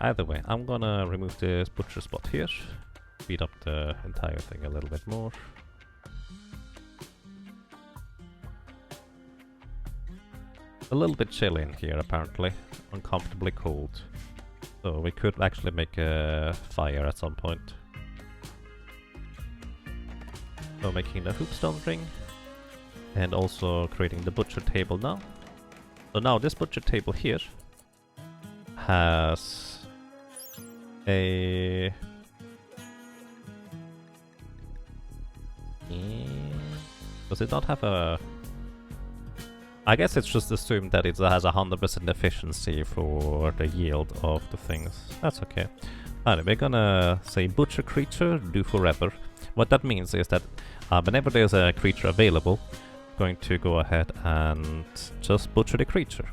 Either way, I'm gonna remove this butcher spot here, speed up the entire thing a little bit more. A little bit chilly in here apparently, uncomfortably cold. So we could actually make a fire at some point. So making the hoopstone ring, and also creating the butcher table now. So now this butcher table here has a... Does it not have a... I guess it's just assumed that it has 100% efficiency for the yield of the things. That's okay. Alright, we're gonna say butcher creature, do forever. What that means is that whenever there's a creature available, I'm going to go ahead and just butcher the creature.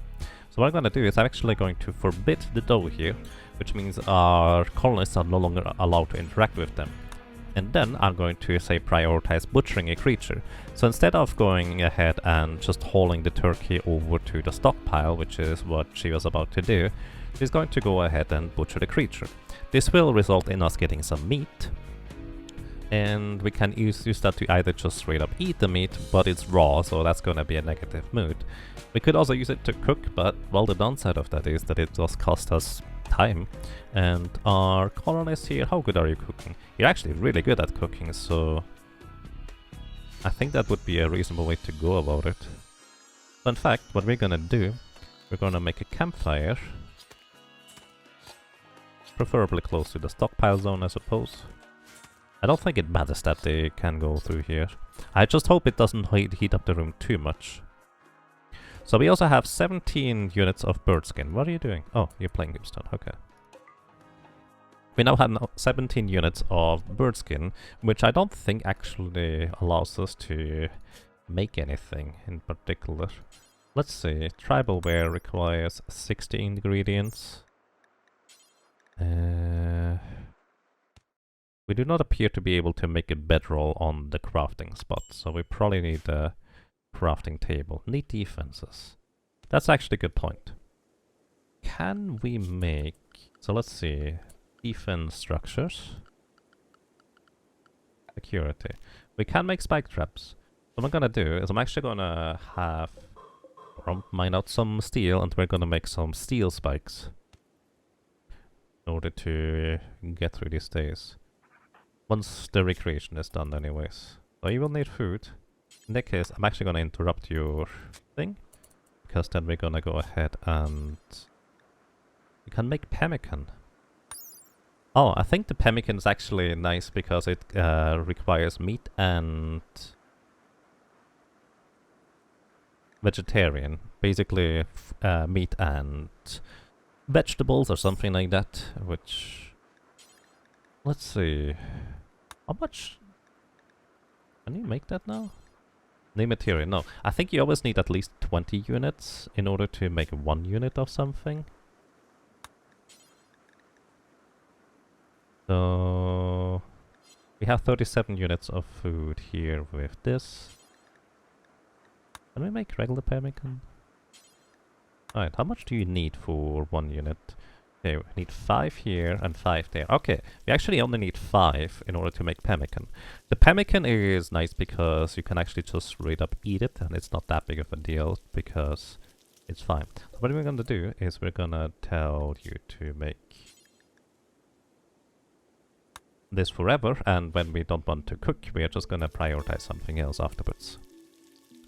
So what I'm gonna do is I'm actually going to forbid the dough here, which means our colonists are no longer allowed to interact with them. And then I'm going to say prioritize butchering a creature. So instead of going ahead and just hauling the turkey over to the stockpile, which is what she was about to do, she's going to go ahead and butcher the creature. This will result in us getting some meat, and we can use that to either just straight up eat the meat, but it's raw, so that's gonna be a negative mood. We could also use it to cook, but well, the downside of that is that it does cost us time. And our colonists here, how good are you cooking? You're actually really good at cooking, so I think that would be a reasonable way to go about it. So in fact, what we're gonna do, we're gonna make a campfire, preferably close to the stockpile zone, I suppose. I don't think it matters that they can go through here. I just hope it doesn't heat up the room too much. So we also have 17 units of bird skin. What are you doing? Oh, you're playing Hoopstone, okay. We now have 17 units of bird skin, which I don't think actually allows us to make anything in particular. Let's see, tribal wear requires 60 ingredients. We do not appear to be able to make a bedroll on the crafting spot, so we probably need a crafting table. Need defenses. That's actually a good point. Can we make... So let's see. Defense structures. Security. We can make spike traps. What I'm gonna do is I'm actually gonna have... mine out some steel, and we're gonna make some steel spikes in order to get through these days. Once the recreation is done anyways. So you will need food. In that case, I'm actually gonna interrupt your thing, because then we're gonna go ahead and we can make pemmican. Oh, I think the pemmican is actually nice because it requires meat and vegetarian. Basically meat and vegetables or something like that, which... Let's see... How much... Can you make that now? New material, no. I think you always need at least 20 units in order to make 1 unit of something. So... We have 37 units of food here with this. Can we make regular pemmican? Alright, how much do you need for 1 unit? Okay, we need 5 here and 5 there. Okay, we actually only need 5 in order to make pemmican. The pemmican is nice because you can actually just straight up eat it, and it's not that big of a deal because it's fine. So what we're gonna do is we're gonna tell you to make this forever, and when we don't want to cook, we are just gonna prioritize something else afterwards.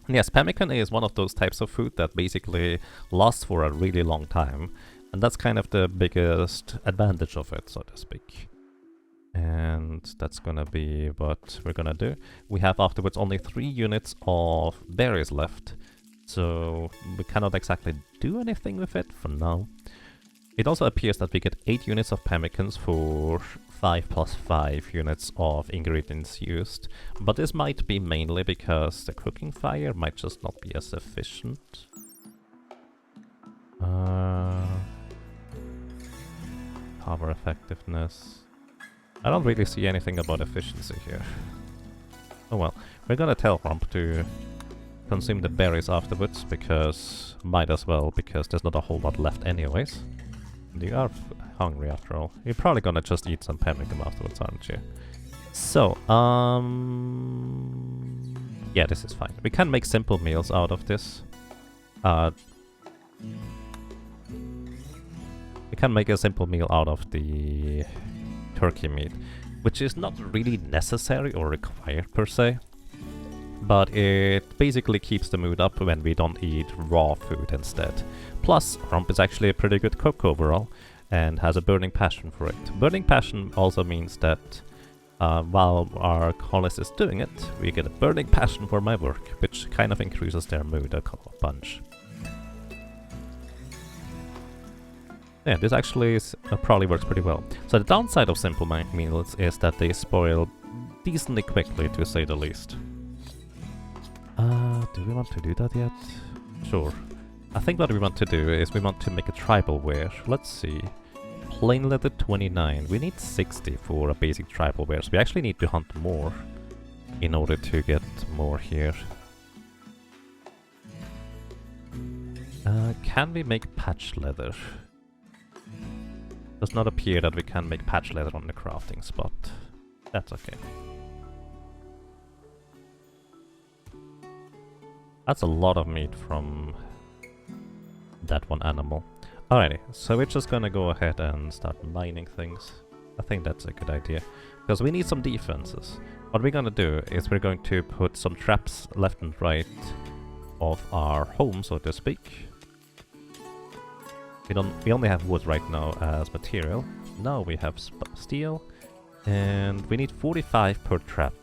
Yes, pemmican is one of those types of food that basically lasts for a really long time. And that's kind of the biggest advantage of it, so to speak. And that's gonna be what we're gonna do. We have afterwards only 3 units of berries left, so we cannot exactly do anything with it for now. It also appears that we get 8 units of pemmicans for 5 plus 5 units of ingredients used, but this might be mainly because the cooking fire might just not be as efficient. Power effectiveness. I don't really see anything about efficiency here. Oh well, we're gonna tell Rump to consume the berries afterwards, because might as well, because there's not a whole lot left anyways. And you are hungry after all. You're probably gonna just eat some pemmican afterwards, aren't you? So, yeah, this is fine. We can make simple meals out of this. We can make a simple meal out of the turkey meat, which is not really necessary or required per se, but it basically keeps the mood up when we don't eat raw food instead. Plus, Rump is actually a pretty good cook overall, and has a burning passion for it. Burning passion also means that while our colonist is doing it, we get a burning passion for my work, which kind of increases their mood a bunch. Yeah, this actually probably works pretty well. So the downside of simple meals is that they spoil decently quickly, to say the least. Do we want to do that yet? Sure. I think what we want to do is we want to make a tribal wear. Let's see. Plain leather 29. We need 60 for a basic tribal wear, so we actually need to hunt more in order to get more here. Can we make patch leather? Does not appear that we can make patch leather on the crafting spot. That's okay. That's a lot of meat from that one animal. Alrighty, so we're just gonna go ahead and start mining things. I think that's a good idea, because we need some defenses. What we're gonna do is we're going to put some traps left and right of our home, so to speak. We only have wood right now as material. Now we have steel, and we need 45 per trap.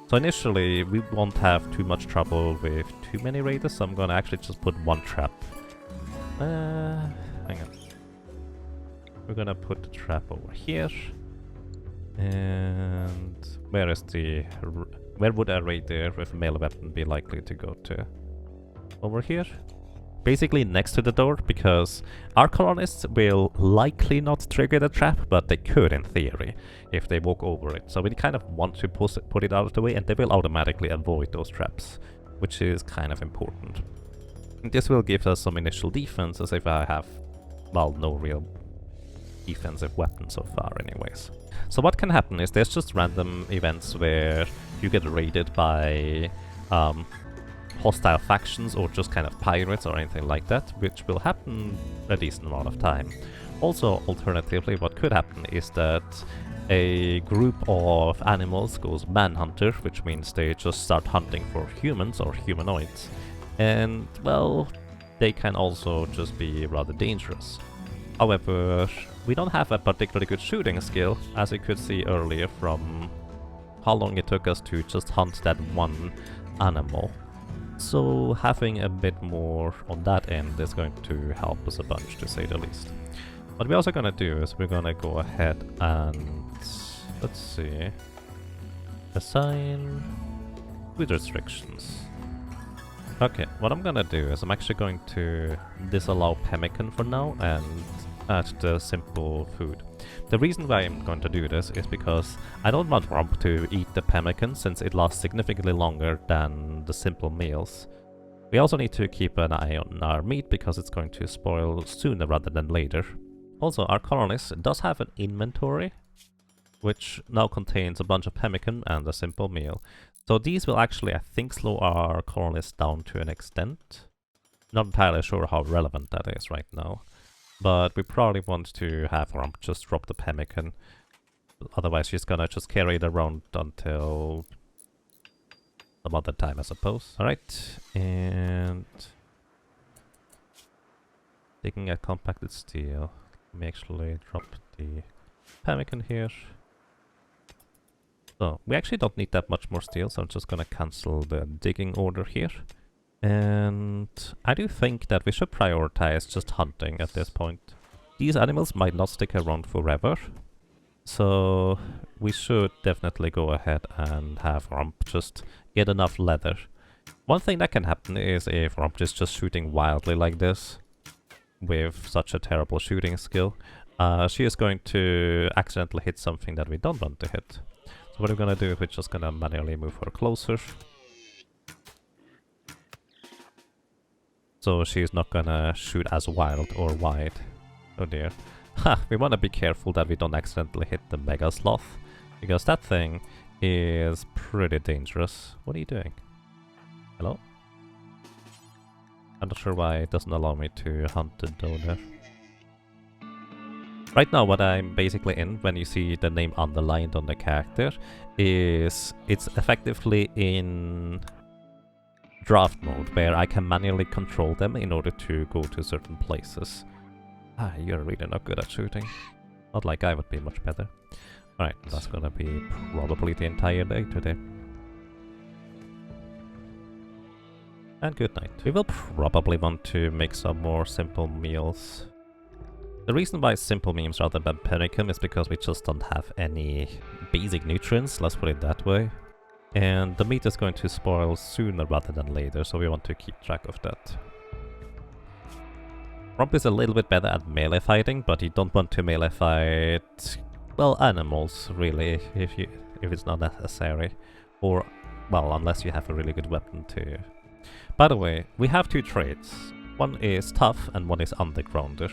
So initially we won't have too much trouble with too many raiders, so I'm gonna actually just put one trap. Hang on. We're gonna put the trap over here. And where would a raider with a melee weapon be likely to go to? Over here? Basically next to the door, because our colonists will likely not trigger the trap, but they could in theory if they walk over it. So we kind of want to put it out of the way, and they will automatically avoid those traps, which is kind of important. And this will give us some initial defense, as if I have, well, no real defensive weapon so far anyways. So what can happen is there's just random events where you get raided by hostile factions or just kind of pirates or anything like that, which will happen a decent amount of time. Also, alternatively, what could happen is that a group of animals goes manhunter, which means they just start hunting for humans or humanoids. And, well, they can also just be rather dangerous. However, we don't have a particularly good shooting skill, as you could see earlier from how long it took us to just hunt that one animal. So having a bit more on that end is going to help us a bunch, to say the least. What we're also gonna do is we're gonna go ahead and, let's see, assign food restrictions. Okay, what I'm gonna do is I'm actually going to disallow pemmican for now and add the simple food. The reason why I'm going to do this is because I don't want Rump to eat the pemmican, since it lasts significantly longer than the simple meals. We also need to keep an eye on our meat, because it's going to spoil sooner rather than later. Also, our colonist does have an inventory, which now contains a bunch of pemmican and a simple meal. So these will actually, I think, slow our colonists down to an extent. Not entirely sure how relevant that is right now. But we probably want to have Rump just drop the pemmican. Otherwise she's gonna just carry it around until some other time, I suppose. Alright, and taking a compacted steel. Let me actually drop the pemmican here. So, we actually don't need that much more steel, so I'm just gonna cancel the digging order here. And I do think that we should prioritize just hunting at this point. These animals might not stick around forever, so we should definitely go ahead and have Rump just get enough leather. One thing that can happen is if Rump is just shooting wildly like this, with such a terrible shooting skill, she is going to accidentally hit something that we don't want to hit. So what we're gonna do is we're just gonna manually move her closer. So she's not gonna shoot as wild or wide. Oh dear. Ha! We want to be careful that we don't accidentally hit the Mega Sloth, because that thing is pretty dangerous. What are you doing? Hello? I'm not sure why it doesn't allow me to hunt the donor. Right now, what I'm basically in, when you see the name underlined on the character, is it's effectively in draft mode, where I can manually control them in order to go to certain places. Ah, you're really not good at shooting. Not like I would be much better. Alright, that's gonna be probably the entire day today. And good night. We will probably want to make some more simple meals. The reason why simple meals rather than panicum is because we just don't have any basic nutrients, let's put it that way. And the meat is going to spoil sooner rather than later, so we want to keep track of that. Romp is a little bit better at melee fighting, but you don't want to melee fight, well, animals, really, if it's not necessary. Or, well, unless you have a really good weapon too. By the way, we have two traits. One is tough and one is undergrounder.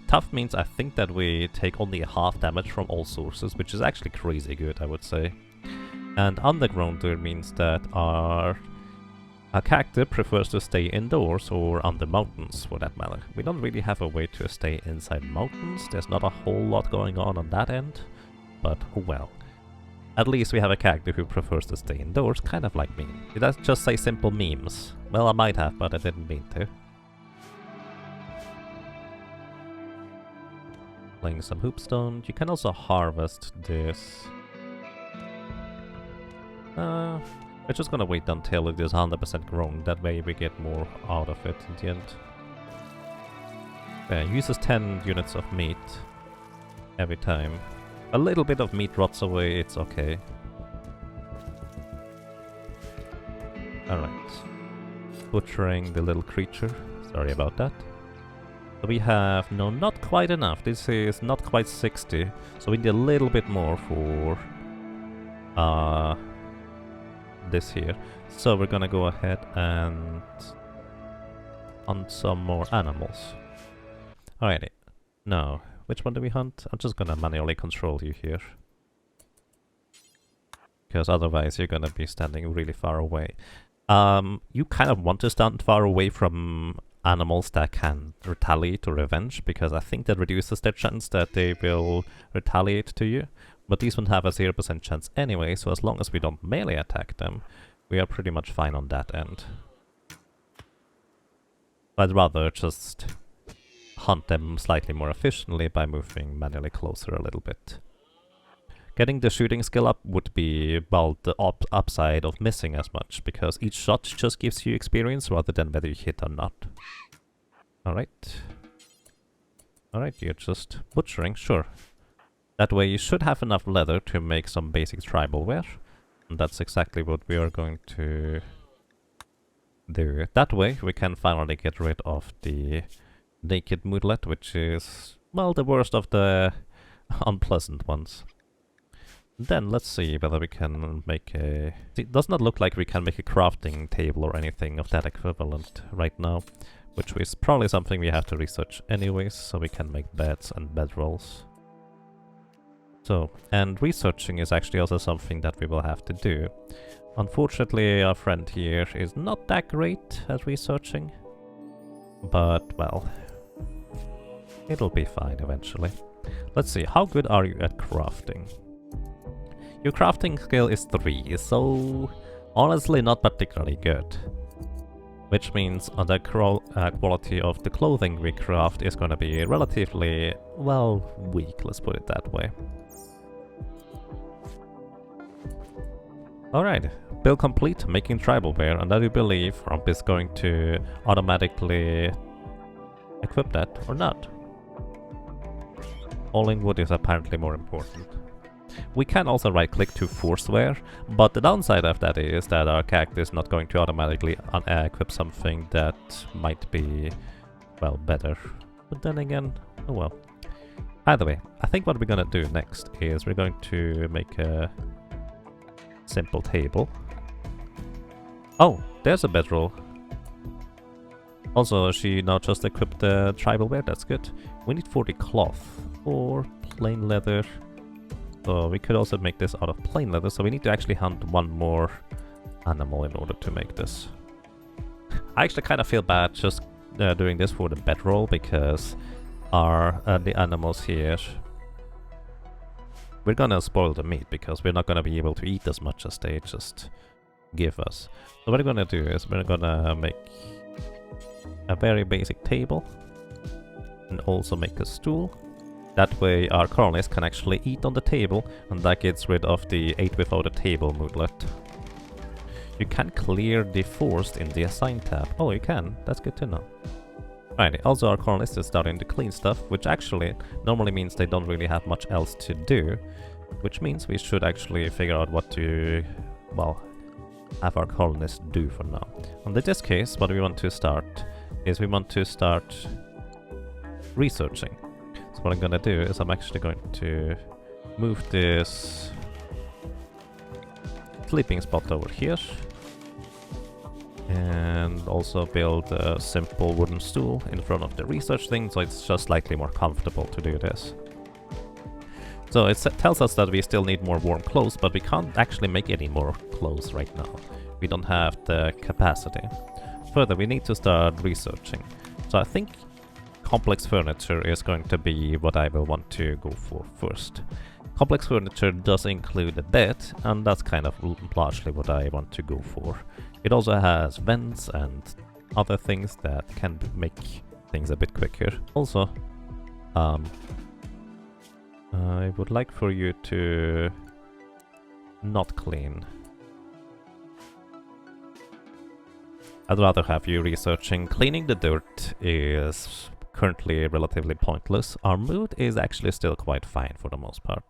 Tough means I think that we take only half damage from all sources, which is actually crazy good, I would say. And undergrounder means that our character prefers to stay indoors or under mountains, for that matter. We don't really have a way to stay inside mountains, there's not a whole lot going on that end, but oh well. At least we have a character who prefers to stay indoors, kind of like me. Did I just say simple memes? Well, I might have, but I didn't mean to. Playing some hoopstone. You can also harvest this. We're just gonna wait until it is 100% grown, that way we get more out of it in the end. Yeah, uses 10 units of meat every time. A little bit of meat rots away, it's okay. Alright. Butchering the little creature. Sorry about that. So we have, no, not quite enough. This is not quite 60. So we need a little bit more for this here. So we're gonna go ahead and hunt some more animals. Alrighty. Now, which one do we hunt? I'm just gonna manually control you here. Because otherwise you're gonna be standing really far away. You kind of want to stand far away from animals that can retaliate or revenge, because I think that reduces their chance that they will retaliate to you. But these ones have a 0% chance anyway, so as long as we don't melee attack them, we are pretty much fine on that end. I'd rather just hunt them slightly more efficiently by moving manually closer a little bit. Getting the shooting skill up would be, well, the upside of missing as much, because each shot just gives you experience rather than whether you hit or not. Alright. Alright, you're just butchering, sure. That way you should have enough leather to make some basic tribal wear. And that's exactly what we are going to do. That way we can finally get rid of the naked moodlet, which is, well, the worst of the unpleasant ones. Then let's see whether we can make a... It does not look like we can make a crafting table or anything of that equivalent right now, which is probably something we have to research anyways, so we can make beds and bedrolls. So, and researching is actually also something that we will have to do. Unfortunately, our friend here is not that great at researching, but, well, it'll be fine eventually. Let's see, how good are you at crafting? Your crafting skill is 3, so honestly not particularly good. Which means the quality of the clothing we craft is gonna be relatively, well, weak, let's put it that way. Alright, build complete, making tribal wear, and I do believe Romp is going to automatically equip that, or not. Hauling wood is apparently more important. We can also right click to force wear, but the downside of that is that our character is not going to automatically equip something that might be, well, better. But then again, oh well. Either way, I think what we're gonna do next is we're going to make a simple table. Oh, there's a bedroll. Also, she now just equipped the tribal wear, that's good. We need 40 cloth. or plain leather. So we could also make this out of plain leather, so we need to actually hunt one more animal in order to make this. I actually kind of feel bad just doing this for the bedroll, because the animals here, we're gonna spoil the meat because we're not gonna be able to eat as much as they just give us. So what we're gonna do is we're gonna make a very basic table and also make a stool. That way our colonists can actually eat on the table, and that gets rid of the ate without a table moodlet. You can clear the forest in the assign tab. Oh, you can. That's good to know. Alrighty, also our colonists are starting to clean stuff, which actually normally means they don't really have much else to do, which means we should actually figure out what to, well, have our colonists do for now. And in this case, what we want to start is we want to start researching. So what I'm gonna do is I'm actually going to move this sleeping spot over here, and also build a simple wooden stool in front of the research thing, so it's just slightly more comfortable to do this. So it tells us that we still need more warm clothes, but we can't actually make any more clothes right now. We don't have the capacity. Further, we need to start researching. So I think complex furniture is going to be what I will want to go for first. Complex furniture does include a bed, and that's kind of largely what I want to go for. It also has vents and other things that can make things a bit quicker. Also, I would like for you to not clean. I'd rather have you researching. Cleaning the dirt is currently relatively pointless. Our mood is actually still quite fine for the most part.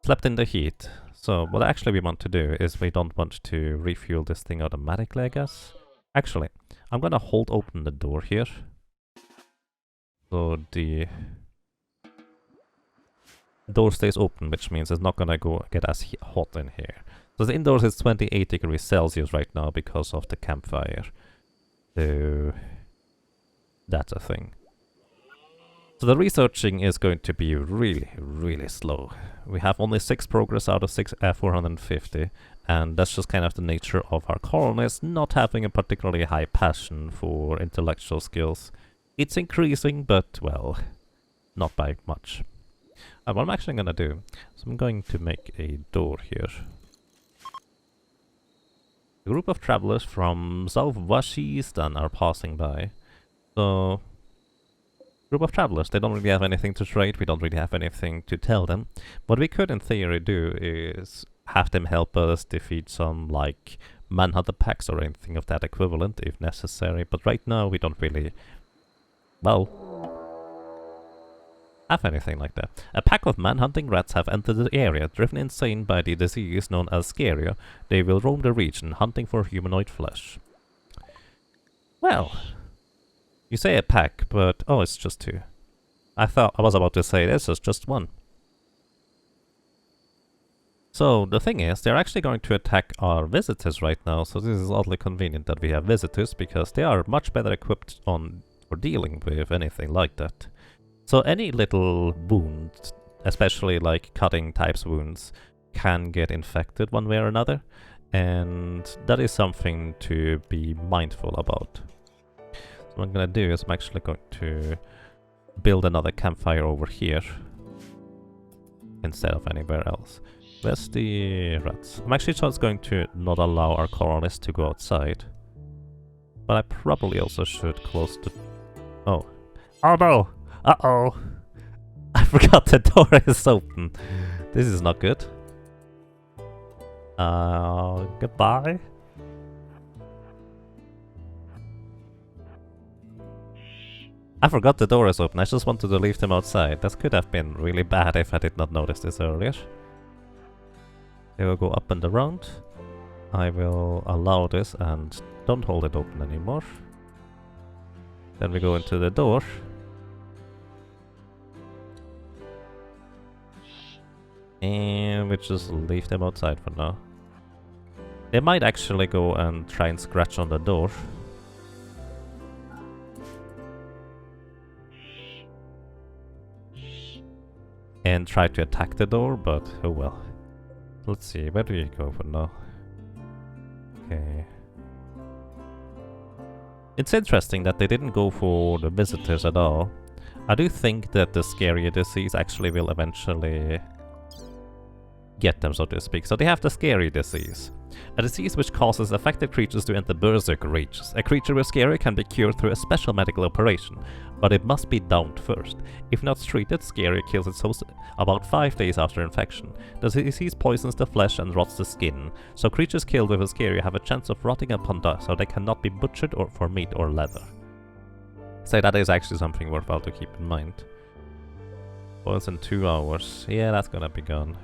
Slept in the heat. So what actually we want to do is we don't want to refuel this thing automatically, I guess. Actually, I'm gonna hold open the door here. So the door stays open, which means it's not gonna get as hot in here. So the indoors is 28 degrees Celsius right now because of the campfire. So that's a thing. So the researching is going to be really, really slow. We have only 6 progress out of 450, and that's just kind of the nature of our colonists not having a particularly high passion for intellectual skills. It's increasing, but, well, not by much. And what I'm actually gonna do, so I'm going to make a door here. A group of travelers from Southwest are passing by. So, group of travelers, they don't really have anything to trade, we don't really have anything to tell them. What we could in theory do is have them help us defeat some, like, manhunter packs or anything of that equivalent if necessary, but right now we don't really, well, have anything like that. A pack of man-hunting rats have entered the area. Driven insane by the disease known as scaria, they will roam the region, hunting for humanoid flesh. Well, you say a pack, but oh, it's just 2. I was about to say this is just 1. So the thing is, they're actually going to attack our visitors right now, so this is oddly convenient that we have visitors, because they are much better equipped for dealing with anything like that. So any little wound, especially like cutting types wounds, can get infected one way or another, and that is something to be mindful about. So what I'm gonna do is I'm actually going to build another campfire over here instead of anywhere else. Where's the rats? I'm actually just going to not allow our colonists to go outside, but I probably also should close the... Oh. Oh no! Uh-oh! I forgot the door is open. This is not good. Goodbye. I forgot the door is open. I just wanted to leave them outside. That could have been really bad if I did not notice this earlier. They will go up and around. I will allow this and don't hold it open anymore. Then we go into the door. And we just leave them outside for now. They might actually go and try and scratch on the door. and try to attack the door, but oh well. Let's see, where do you go for now? Okay. It's interesting that they didn't go for the visitors at all. I do think that the scary disease actually will eventually get them, so to speak. So they have the scary disease. A disease which causes affected creatures to enter berserk rages. A creature with scary can be cured through a special medical operation, but it must be downed first. If not treated, scary kills its host about 5 days after infection. The disease poisons the flesh and rots the skin, so creatures killed with a scary have a chance of rotting upon death, so they cannot be butchered or for meat or leather. So that is actually something worthwhile to keep in mind. Boils in 2 hours. Yeah, that's gonna be gone.